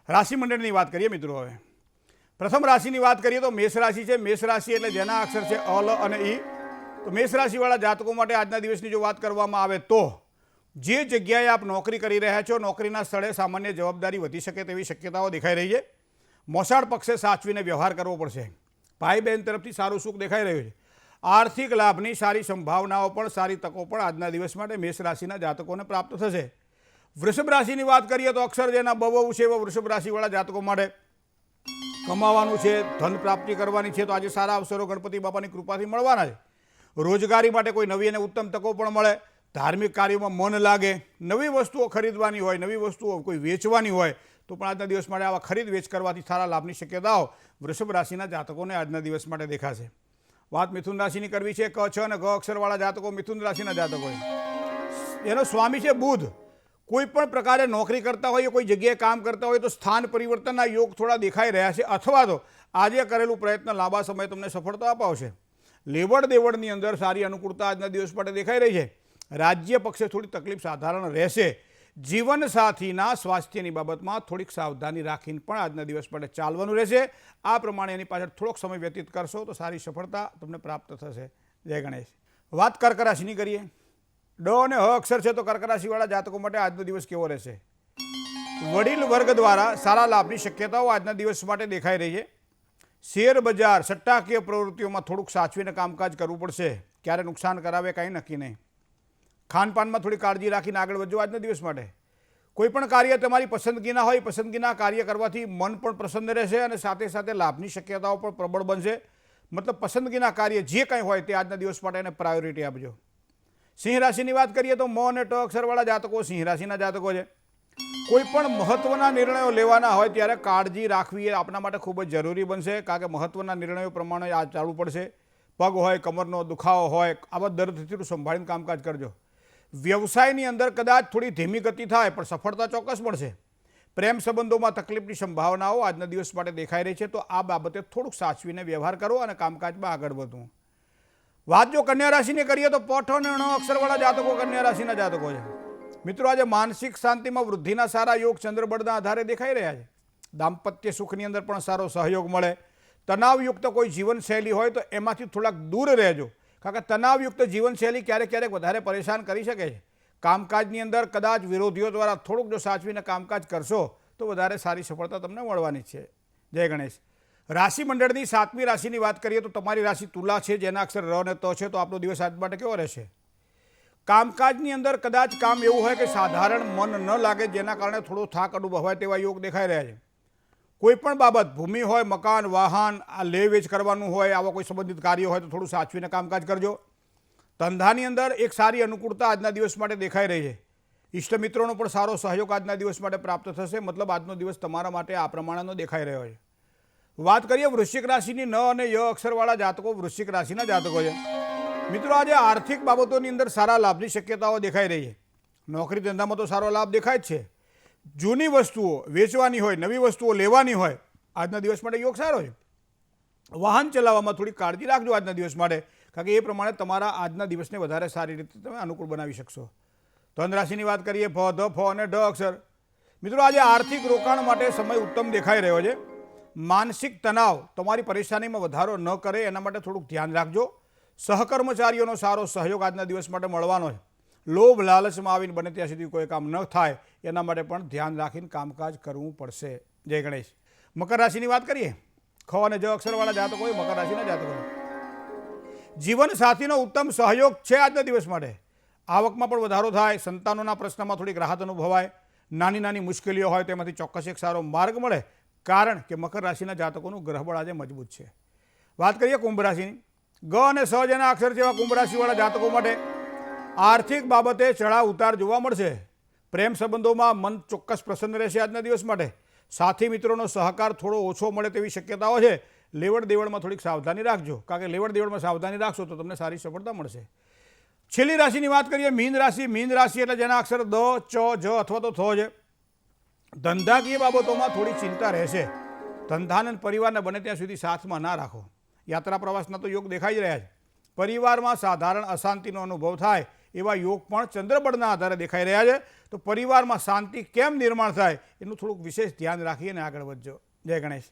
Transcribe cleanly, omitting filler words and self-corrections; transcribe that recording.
રાશિ મંડળની વાત કરીએ મિત્રો। હવે પ્રથમ રાશિની વાત કરીએ તો મેષ રાશિ છે। મેષ રાશિ એટલે જેના અક્ષર છે અ, લ અને ઈ। તો મેષ રાશિવાળા જાતકો માટે આજના દિવસની જો વાત કરવામાં આવે તો જે જગ્યાએ આપ નોકરી કરી રહ્યા છો નોકરીના સ્થળે સામાન્ય જવાબદારી વધી શકે તેવી શક્યતાઓ દેખાઈ રહી છે। મોસાળ પક્ષે સાચવીને વ્યવહાર કરવો પડશે। ભાઈ બહેન તરફથી સારું સુખ દેખાઈ રહ્યું છે। આર્થિક લાભની સારી સંભાવનાઓ પણ સારી તકો પણ આજના દિવસ માટે મેષ રાશિના જાતકોને પ્રાપ્ત થશે। વૃષભ રાશિની વાત કરીએ તો અક્ષર જેના બહુ છે એવા વૃષભ રાશિવાળા જાતકો માટે કમાવાનું છે, ધન પ્રાપ્તિ કરવાની છે, તો આજે સારા અવસરો ગણપતિ બાપાની કૃપાથી મળવાના છે। રોજગારી માટે કોઈ નવી અને ઉત્તમ તકો પણ મળે। ધાર્મિક કાર્યોમાં મન લાગે। નવી વસ્તુઓ ખરીદવાની હોય, નવી વસ્તુઓ કોઈ વેચવાની હોય તો પણ આજના દિવસ માટે આવા ખરીદ વેચ કરવાથી સારા લાભની શક્યતાઓ વૃષભ રાશિના જાતકોને આજના દિવસ માટે દેખાશે। વાત મિથુન રાશિની કરવી છે। ક, છ અને ગ અક્ષરવાળા જાતકો મિથુન રાશિના જાતકો એનો સ્વામી છે બુધ। કોઈ પણ પ્રકારે નોકરી કરતા હોય, કોઈ જગ્યાએ કામ કરતા હોય તો સ્થાન પરિવર્તનના યોગ થોડા દેખાઈ રહ્યા છે, અથવા તો આજે કરેલું પ્રયત્ન લાંબા સમય તમને સફળતા અપાવશે। લેવડ દેવડની અંદર સારી અનુકૂળતા આજના દિવસ માટે દેખાઈ રહી છે। રાજ્ય પક્ષે થોડી તકલીફ સાધારણ રહેશે। જીવનસાથીના સ્વાસ્થ્યની બાબતમાં થોડીક સાવધાની રાખીને પણ આજના દિવસ માટે ચાલવાનું રહેશે। આ પ્રમાણે એની પાછળ થોડોક સમય વ્યતીત કરશો તો સારી સફળતા તમને પ્રાપ્ત થશે। જય ગણેશ। વાત કર્ક રાશિની કરીએ। ડ અને હ અક્ષર છે તો કર્ક રાશિવાળા જાતકો માટે આજનો દિવસ કેવો રહેશે? વડીલ વર્ગ દ્વારા સારા લાભની શક્યતાઓ આજના દિવસ માટે દેખાઈ રહી છે। શેર બજાર સટ્ટાકીય પ્રવૃત્તિઓમાં થોડુંક સાચવીને કામકાજ કરવું પડશે। ક્યારે નુકસાન કરાવે કાંઈ નક્કી નહીં। ખાનપાનમાં થોડી કાળજી રાખીને આગળ વધજો આજના દિવસ માટે। કોઈ પણ કાર્ય તમારી પસંદગીના હોય, પસંદગીના કાર્ય કરવાથી મન પણ પ્રસન્ન રહેશે અને સાથે સાથે લાભની શક્યતાઓ પણ પ્રબળ બનશે। મતલબ પસંદગીના કાર્ય જે કંઈ હોય તે આજના દિવસ માટે એને પ્રાયોરિટી આપજો। સિંહ રાશિની વાત કરીએ તો મ અને ટ અક્ષરવાળા જાતકો સિંહ રાશિના જાતકો છે। કોઈ પણ મહત્વના નિર્ણયો લેવાના હોય ત્યારે કાળજી રાખવી એ આપણા માટે ખૂબ જ જરૂરી બનશે, કારણ કે મહત્વના નિર્ણયો પ્રમાણે આ ચાલવું પડશે। પગ હોય, કમરનો દુખાવો હોય, આવા દર્દથી સંભાળીને કામકાજ કરજો। વ્યવસાયની અંદર કદાચ થોડી ધીમી ગતિ થાય પણ સફળતા ચોક્કસ મળશે। પ્રેમ સંબંધોમાં તકલીફની સંભાવનાઓ આજના દિવસ માટે દેખાઈ રહી છે, તો આ બાબતે થોડુંક સાચવીને વ્યવહાર કરો અને કામકાજમાં આગળ વધવું। વાત જો કન્યા રાશિની કરીએ તો પઠ અને ણ અક્ષરવાળા જાતકો કન્યા રાશિના જાતકો છે। મિત્રો આજે માનસિક શાંતિમાં વૃદ્ધિના સારા યોગ ચંદ્રબળના આધારે દેખાઈ રહ્યા છે। દાંપત્ય સુખની અંદર પણ સારો સહયોગ મળે। તણાવયુક્ત કોઈ જીવનશૈલી હોય તો એમાંથી થોડાક દૂર રહેજો, કારણ કે તણાવયુક્ત જીવનશૈલી ક્યારેક ક્યારેક વધારે પરેશાન કરી શકે છે। કામકાજની અંદર કદાચ વિરોધીઓ દ્વારા થોડુંક જો સાચવીને કામકાજ કરશો તો વધારે સારી સફળતા તમને મળવાની છે। જય ગણેશ। રાશિ મંડળની 7મી રાશિની વાત કરીએ તો તમારી રાશિ તુલા છે, જેના અક્ષર ર અને ત છે, તો આપણો દિવસ આજ માટે કેવો રહેશે? કામકાજની અંદર કદાચ કામ એવું હોય કે સાધારણ મન ન લાગે, જેના કારણે થોડો થાક અનુભવાય તેવા યોગ દેખાઈ રહ્યા છે। કોઈ પણ બાબત ભૂમિ હોય, મકાન, વાહન, આ લે વેચ કરવાનું હોય, આવા કોઈ સંબંધિત કાર્ય હોય તો થોડું સાચવીને કામકાજ કરજો। ધંધાની અંદર એક સારી અનુકૂળતા આજના દિવસ માટે દેખાઈ રહી છે। ઇષ્ટ મિત્રોનો પણ સારો સહયોગ આજના દિવસ માટે પ્રાપ્ત થશે। મતલબ આજનો દિવસ તમારા માટે આ પ્રમાણેનો દેખાઈ રહ્યો છે। વાત કરીએ વૃશ્ચિક રાશિની ન અને ય અક્ષરવાળા જાતકો વૃશ્ચિક રાશિના જાતકો છે। મિત્રો આજે આર્થિક બાબતોની અંદર સારા લાભની શક્યતાઓ દેખાઈ રહી છે। નોકરી ધંધામાં તો સારો લાભ દેખાય જ છે। જૂની વસ્તુઓ વેચવાની હોય, નવી વસ્તુઓ લેવાની હોય, આજના દિવસ માટે યોગ સારો છે। વાહન ચલાવવામાં થોડી કાળજી રાખજો આજના દિવસ માટે, કારણ કે એ પ્રમાણે તમારા આજના દિવસને વધારે સારી રીતે તમે અનુકૂળ બનાવી શકશો। ધન રાશિની વાત કરીએ ભ, ધ, ફ અને ઢ અક્ષર। મિત્રો આજે આર્થિક રોકાણ માટે સમય ઉત્તમ દેખાઈ રહ્યો છે। માનસિક તણાવ તમારી પરેશાનીમાં વધારો ન કરે એના માટે થોડુંક ધ્યાન રાખજો। સહકર્મચારીઓનો સારો સહયોગ આજના દિવસ માટે મળવાનો છે। લોભ લાલચમાં આવીને બને ત્યાં સુધી કોઈ કામ ન થાય એના માટે પણ ધ્યાન રાખીને કામકાજ કરવું પડશે। જય ગણેશ। મકર રાશિની વાત કરીએ। ખ અને જ અક્ષરવાળા જાતકો હોય મકર રાશિના જાતકો જીવન સાથીનો ઉત્તમ સહયોગ છે આજના દિવસ માટે। આવકમાં પણ વધારો થાય। સંતાનોના પ્રશ્નમાં થોડીક રાહત અનુભવાય। નાની નાની મુશ્કેલીઓ હોય તેમાંથી ચોક્કસ એક સારો માર્ગ મળે, કારણ કે મકર રાશિના જાતકોનું ગ્રહબળ આજે મજબૂત છે। વાત કરીએ કુંભ રાશિની। ગ અને સ જેના અક્ષર જેવા કુંભ રાશિવાળા જાતકો માટે આર્થિક બાબતે ચઢાવ ઉતાર જોવા મળશે। પ્રેમ સંબંધોમાં મન ચોક્કસ પ્રસન્ન રહેશે આજના દિવસ માટે। સાથી મિત્રોનો સહકાર થોડો ઓછો મળે તેવી શક્યતાઓ છે। લેવડ દેવડમાં થોડીક સાવધાની રાખજો, કારણ કે લેવડ દેવડમાં સાવધાની રાખશો તો તમને સારી સફળતા મળશે। છેલ્લી રાશિની વાત કરીએ મીન રાશિ। મીન રાશિ એટલે જેના અક્ષર દ, ચ, જ અથવા તો થ છે। ધંધાકીય બાબતોમાં થોડી ચિંતા રહેશે। ધંધા અને પરિવારને બને ત્યાં સુધી સાથમાં ના રાખો। યાત્રા પ્રવાસના તો યોગ દેખાઈ જ રહ્યા છે। પરિવારમાં સાધારણ અશાંતિનો અનુભવ થાય એવા યોગ પણ ચંદ્રબળના આધારે દેખાઈ રહ્યા છે. તો પરિવારમાં શાંતિ કેમ નિર્માણ થાય એનું થોડુંક વિશેષ ધ્યાન રાખીને આગળ વધજો. જય ગણેશ.